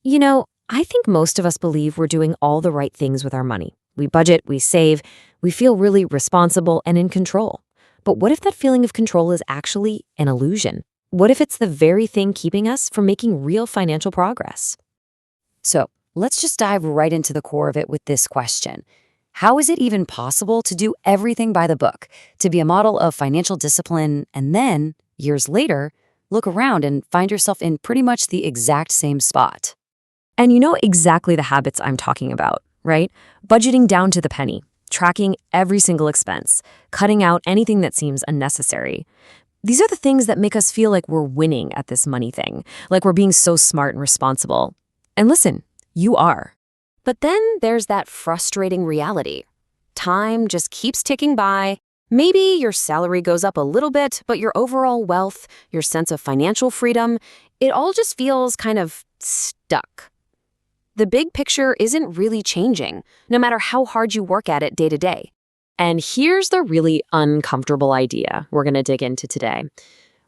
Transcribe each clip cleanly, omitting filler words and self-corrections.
I think most of us believe we're doing all the right things with our money. We budget, we save, we feel really responsible and in control. But what if that feeling of control is actually an illusion? What if it's the very thing keeping us from making real financial progress? So let's just dive right into the core of it with this question. How is it even possible to do everything by the book, to be a model of financial discipline, and then, years later, look around and find yourself in pretty much the exact same spot? And you know exactly the habits I'm talking about, right? Budgeting down to the penny, tracking every single expense, cutting out anything that seems unnecessary. These are the things that make us feel like we're winning at this money thing, like we're being so smart and responsible. And listen, you are. But then there's that frustrating reality. Time just keeps ticking by. Maybe your salary goes up a little bit, but your overall wealth, your sense of financial freedom, it all just feels kind of stuck. The big picture isn't really changing, no matter how hard you work at it day to day. And here's the really uncomfortable idea we're going to dig into today.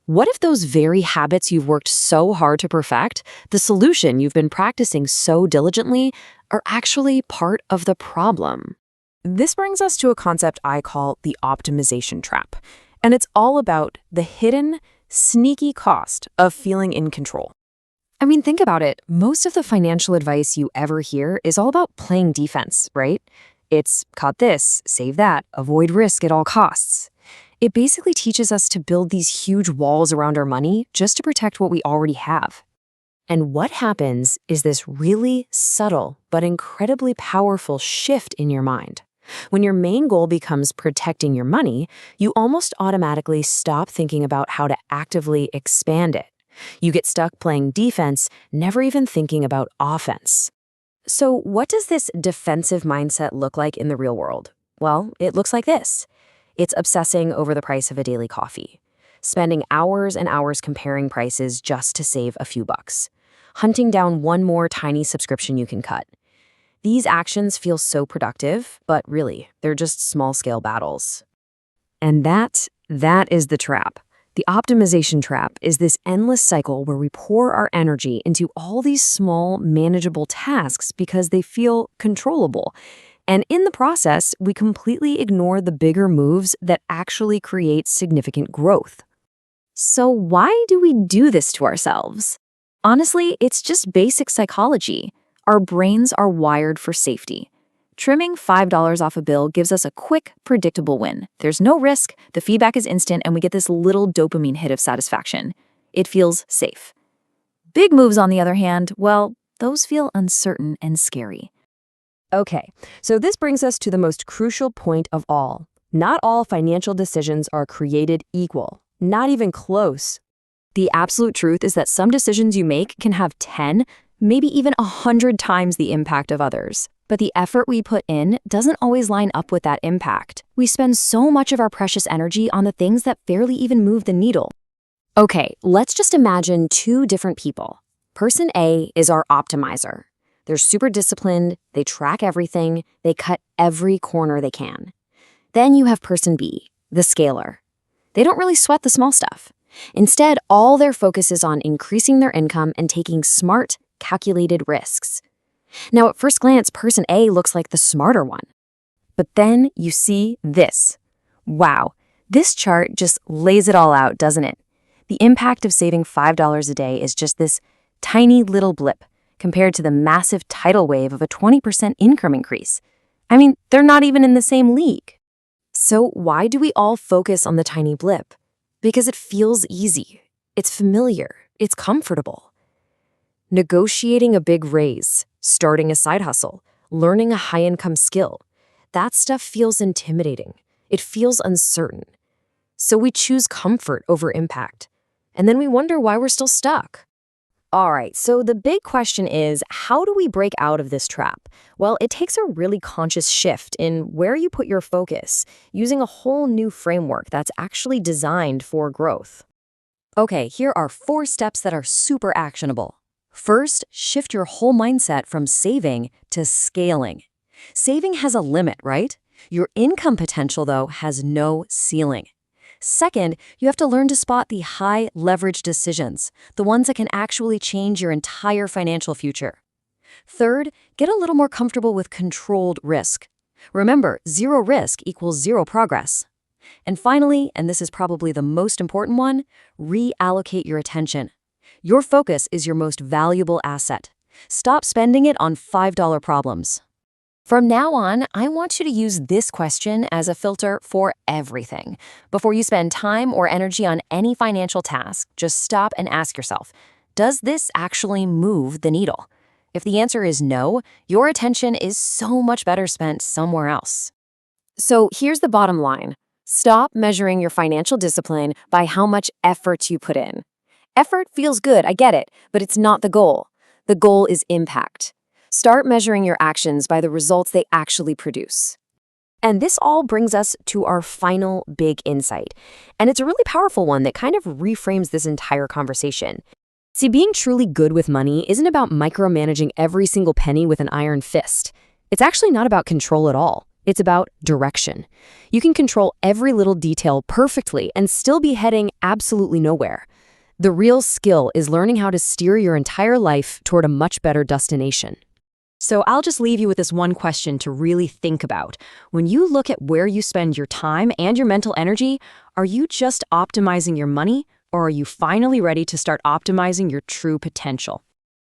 What if those very habits you've worked so hard to perfect, the solution you've been practicing so diligently, are actually part of the problem? This brings us to a concept I call the optimization trap. And it's all about the hidden, sneaky cost of feeling in control. I mean, think about it. Most of the financial advice you ever hear is all about playing defense, right? It's cut this, save that, avoid risk at all costs. It basically teaches us to build these huge walls around our money just to protect what we already have. And what happens is this really subtle but incredibly powerful shift in your mind. When your main goal becomes protecting your money, you almost automatically stop thinking about how to actively expand it. You get stuck playing defense, never even thinking about offense. So what does this defensive mindset look like in the real world? Well, it looks like this. It's obsessing over the price of a daily coffee, spending hours and hours comparing prices just to save a few bucks, hunting down one more tiny subscription you can cut. These actions feel so productive, but really, they're just small-scale battles. And that is the trap. The optimization trap is this endless cycle where we pour our energy into all these small, manageable tasks because they feel controllable. And in the process, we completely ignore the bigger moves that actually create significant growth. So why do we do this to ourselves? Honestly, it's just basic psychology. Our brains are wired for safety. Trimming $5 off a bill gives us a quick, predictable win. There's no risk, the feedback is instant, and we get this little dopamine hit of satisfaction. It feels safe. Big moves, on the other hand, well, those feel uncertain and scary. Okay, so this brings us to the most crucial point of all. Not all financial decisions are created equal. Not even close. The absolute truth is that some decisions you make can have 10, maybe even 100 times the impact of others. But the effort we put in doesn't always line up with that impact. We spend so much of our precious energy on the things that barely even move the needle. Okay, let's just imagine two different people. Person A is our optimizer. They're super disciplined, they track everything, they cut every corner they can. Then you have person B, the scaler. They don't really sweat the small stuff. Instead, all their focus is on increasing their income and taking smart, calculated risks. Now, at first glance, person A looks like the smarter one. But then you see this. Wow, this chart just lays it all out, doesn't it? The impact of saving $5 a day is just this tiny little blip compared to the massive tidal wave of a 20% income increase. I mean, they're not even in the same league. So why do we all focus on the tiny blip? Because it feels easy. It's familiar. It's comfortable. Negotiating a big raise, starting a side hustle, learning a high-income skill. That stuff feels intimidating. It feels uncertain. So we choose comfort over impact. And then we wonder why we're still stuck. All right, so the big question is, how do we break out of this trap? Well, it takes a really conscious shift in where you put your focus, using a whole new framework that's actually designed for growth. Okay, here are 4 steps that are super actionable. First, shift your whole mindset from saving to scaling. Saving has a limit, right? Your income potential, though, has no ceiling. Second, you have to learn to spot the high-leverage decisions, the ones that can actually change your entire financial future. Third, get a little more comfortable with controlled risk. Remember, zero risk equals zero progress. And finally, and this is probably the most important one, reallocate your attention. Your focus is your most valuable asset. Stop spending it on $5 problems. From now on, I want you to use this question as a filter for everything. Before you spend time or energy on any financial task, just stop and ask yourself, does this actually move the needle? If the answer is no, your attention is so much better spent somewhere else. So here's the bottom line. Stop measuring your financial discipline by how much effort you put in. Effort feels good, I get it, but it's not the goal. The goal is impact. Start measuring your actions by the results they actually produce. And this all brings us to our final big insight. And it's a really powerful one that kind of reframes this entire conversation. See, being truly good with money isn't about micromanaging every single penny with an iron fist. It's actually not about control at all. It's about direction. You can control every little detail perfectly and still be heading absolutely nowhere. The real skill is learning how to steer your entire life toward a much better destination. So I'll just leave you with this one question to really think about. When you look at where you spend your time and your mental energy, are you just optimizing your money, or are you finally ready to start optimizing your true potential?